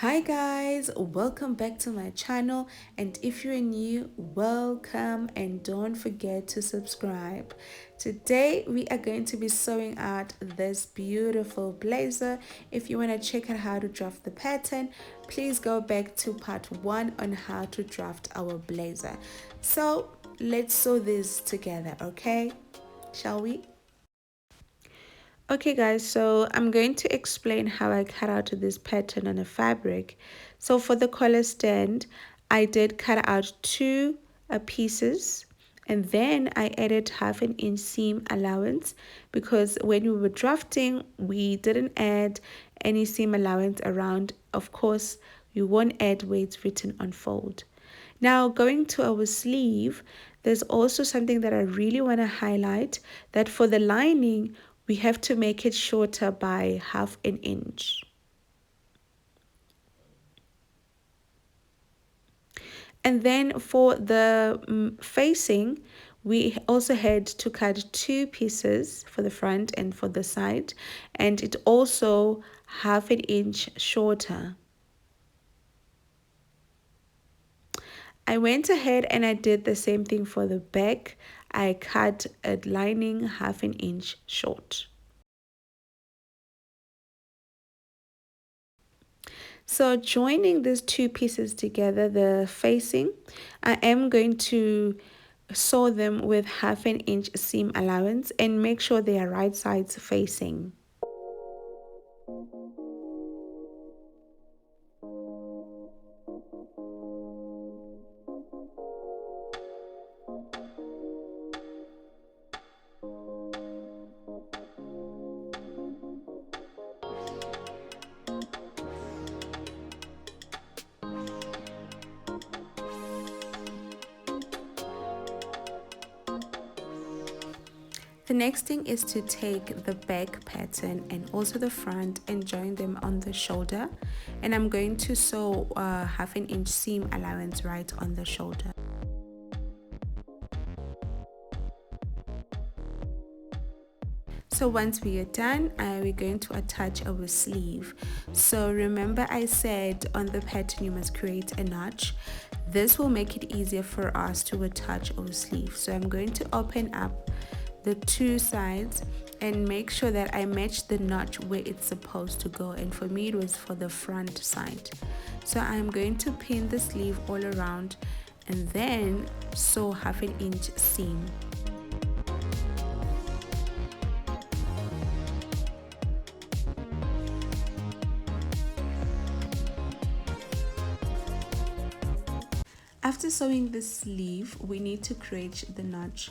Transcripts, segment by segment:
Hi guys, welcome back to my channel, and if you're new, welcome, and don't forget to subscribe. Today we are going to be sewing out this beautiful blazer. If you want to check out how to draft the pattern, please go back to part 1 on how to draft our blazer. So let's sew this together, okay? Shall we? Okay guys, so I'm going to explain how I cut out this pattern on a fabric. So for the collar stand, I did cut out two pieces, and then I added 1/2 inch seam allowance because when we were drafting, we didn't add any seam allowance around. Of course, we won't add where it's written on fold. Now going to our sleeve, there's also something that I really want to highlight, that for the lining, we have to make it shorter by 1/2 inch. And then for the facing, we also had to cut two pieces for the front and for the side, and it also 1/2 inch shorter. I went ahead and I did the same thing for the back. I cut a lining 1/2 inch short. So joining these two pieces together, the facing, I am going to sew them with 1/2 inch seam allowance and make sure they are right sides facing. The next thing is to take the back pattern and also the front and join them on the shoulder, and I'm going to sew 1/2 inch seam allowance right on the shoulder. So once we are done, we're going to attach our sleeve. So remember I said on the pattern you must create a notch. This will make it easier for us to attach our sleeve. So I'm going to open up the two sides and make sure that I match the notch where it's supposed to go, and for me it was for the front side. So I'm going to pin the sleeve all around and then sew 1/2 inch seam. After sewing the sleeve, we need to create the notch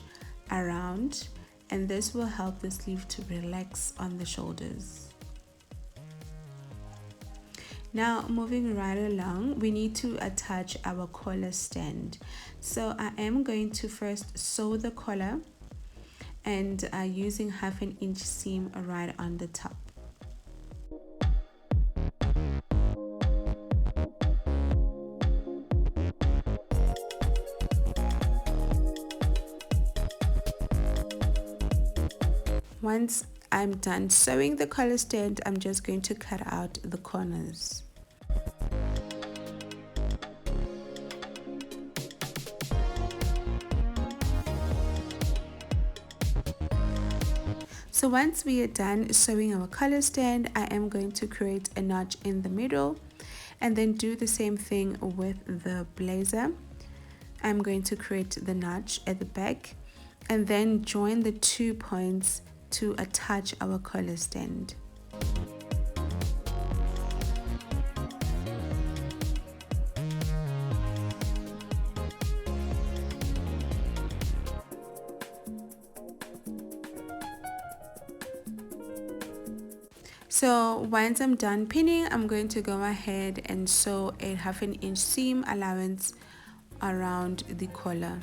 around, and this will help the sleeve to relax on the shoulders. Now moving right along, we need to attach our collar stand. So I am going to first sew the collar and using 1/2 inch seam right on the top. Once I'm done sewing the collar stand, I'm just going to cut out the corners. So once we are done sewing our collar stand, I am going to create a notch in the middle and then do the same thing with the blazer. I'm going to create the notch at the back and then join the 2 points to attach our collar stand. So once I'm done pinning, I'm going to go ahead and sew a 1/2 inch seam allowance around the collar.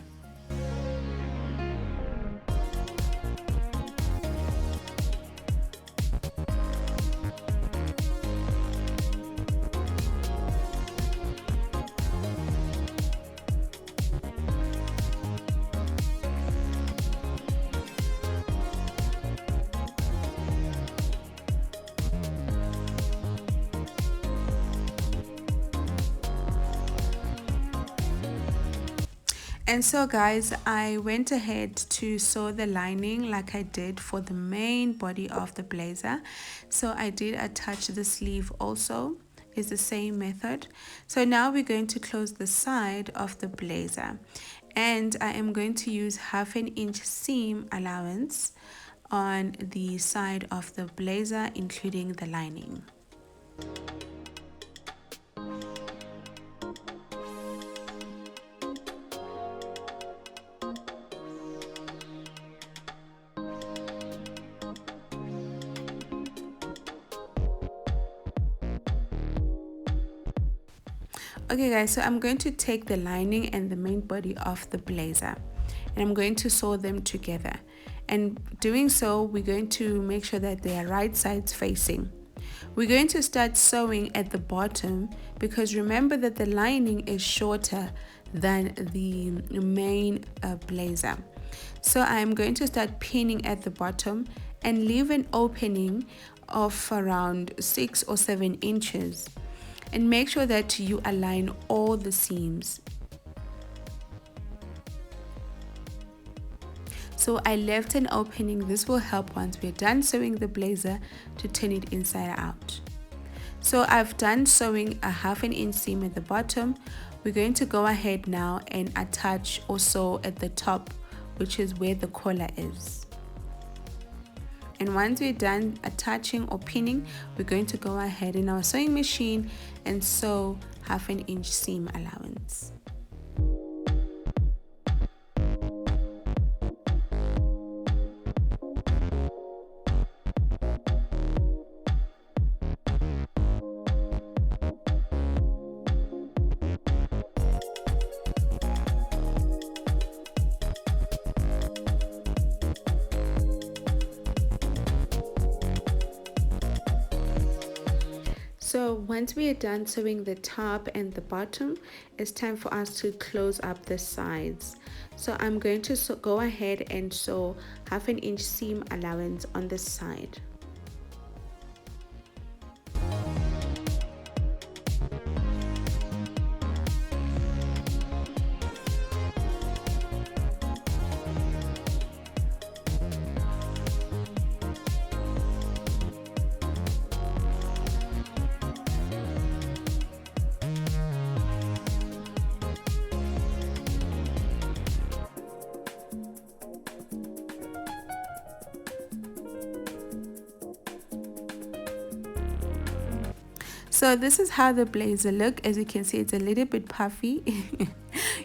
And so guys, I went ahead to sew the lining like I did for the main body of the blazer. So I did attach the sleeve also. Is the same method. So now we're going to close the side of the blazer, and I am going to use 1/2 inch seam allowance on the side of the blazer, including the lining. Okay guys, so I'm going to take the lining and the main body of the blazer, and I'm going to sew them together. And doing so, we're going to make sure that they are right sides facing. We're going to start sewing at the bottom because remember that the lining is shorter than the main blazer. So I'm going to start pinning at the bottom and leave an opening of around 6 or 7 inches. And make sure that you align all the seams. So I left an opening. This will help once we're done sewing the blazer to turn it inside out. So I've done sewing a 1/2 inch seam at the bottom. We're going to go ahead now and attach or sew at the top, which is where the collar is. And once we're done attaching or pinning, we're going to go ahead in our sewing machine and sew 1/2 inch seam allowance. So once we are done sewing the top and the bottom, it's time for us to close up the sides. So I'm going to go ahead and sew 1/2 inch seam allowance on this side. So this is how the blazer look. As you can see, it's a little bit puffy.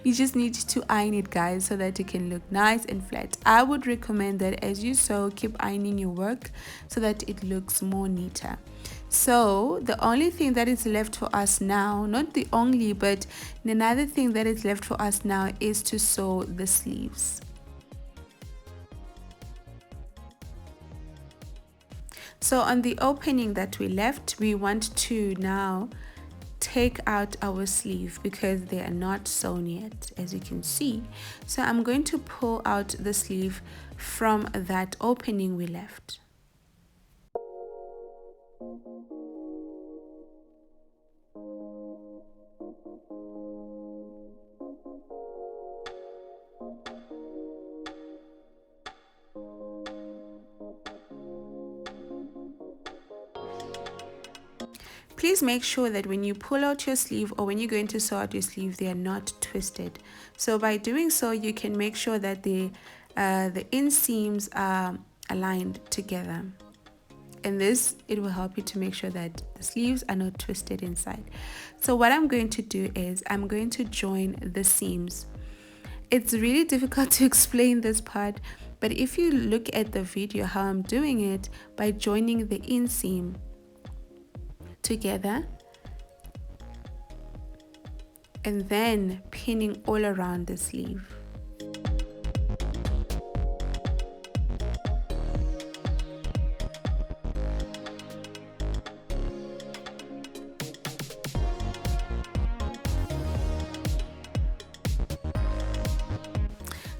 You just need to iron it, guys, so that it can look nice and flat. I would recommend that as you sew, keep ironing your work so that it looks more neater. So the only thing that is left for us now, not the only, but another thing that is left for us now is to sew the sleeves. So on the opening that we left, we want to now take out our sleeve because they are not sewn yet, as you can see. So I'm going to pull out the sleeve from that opening we left. Please make sure that when you pull out your sleeve or when you're going to sew out your sleeve, they are not twisted. So by doing so, you can make sure that the inseams are aligned together. And this, it will help you to make sure that the sleeves are not twisted inside. So what I'm going to do is I'm going to join the seams. It's really difficult to explain this part, but if you look at the video how I'm doing it, by joining the inseam together and then pinning all around the sleeve.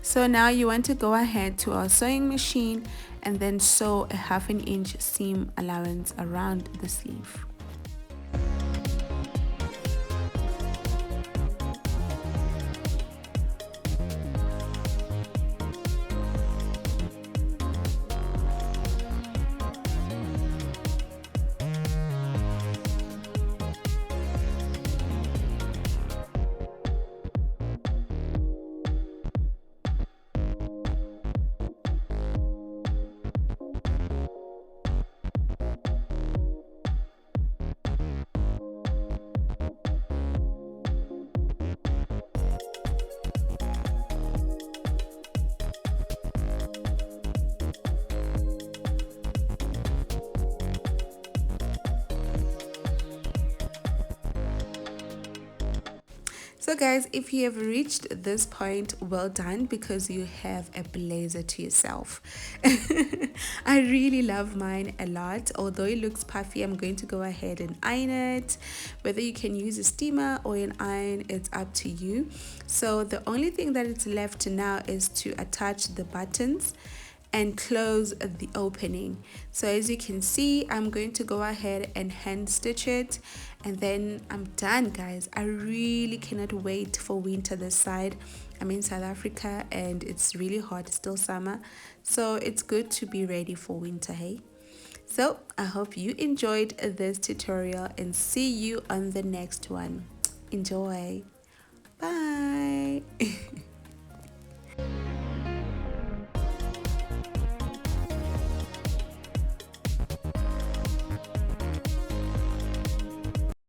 So now you want to go ahead to our sewing machine and then sew a 1/2 inch seam allowance around the sleeve. So guys, if you have reached this point, well done, because you have a blazer to yourself. I really love mine a lot. Although it looks puffy, I'm going to go ahead and iron it. Whether you can use a steamer or an iron, it's up to you. So the only thing that is left now is to attach the buttons and close the opening. So as you can see, I'm going to go ahead and hand stitch it, and then I'm done, guys. I really cannot wait for winter this side. I'm in South Africa and it's really hot, it's still summer, so it's good to be ready for winter, hey. So I hope you enjoyed this tutorial and see you on the next one. Enjoy. Bye.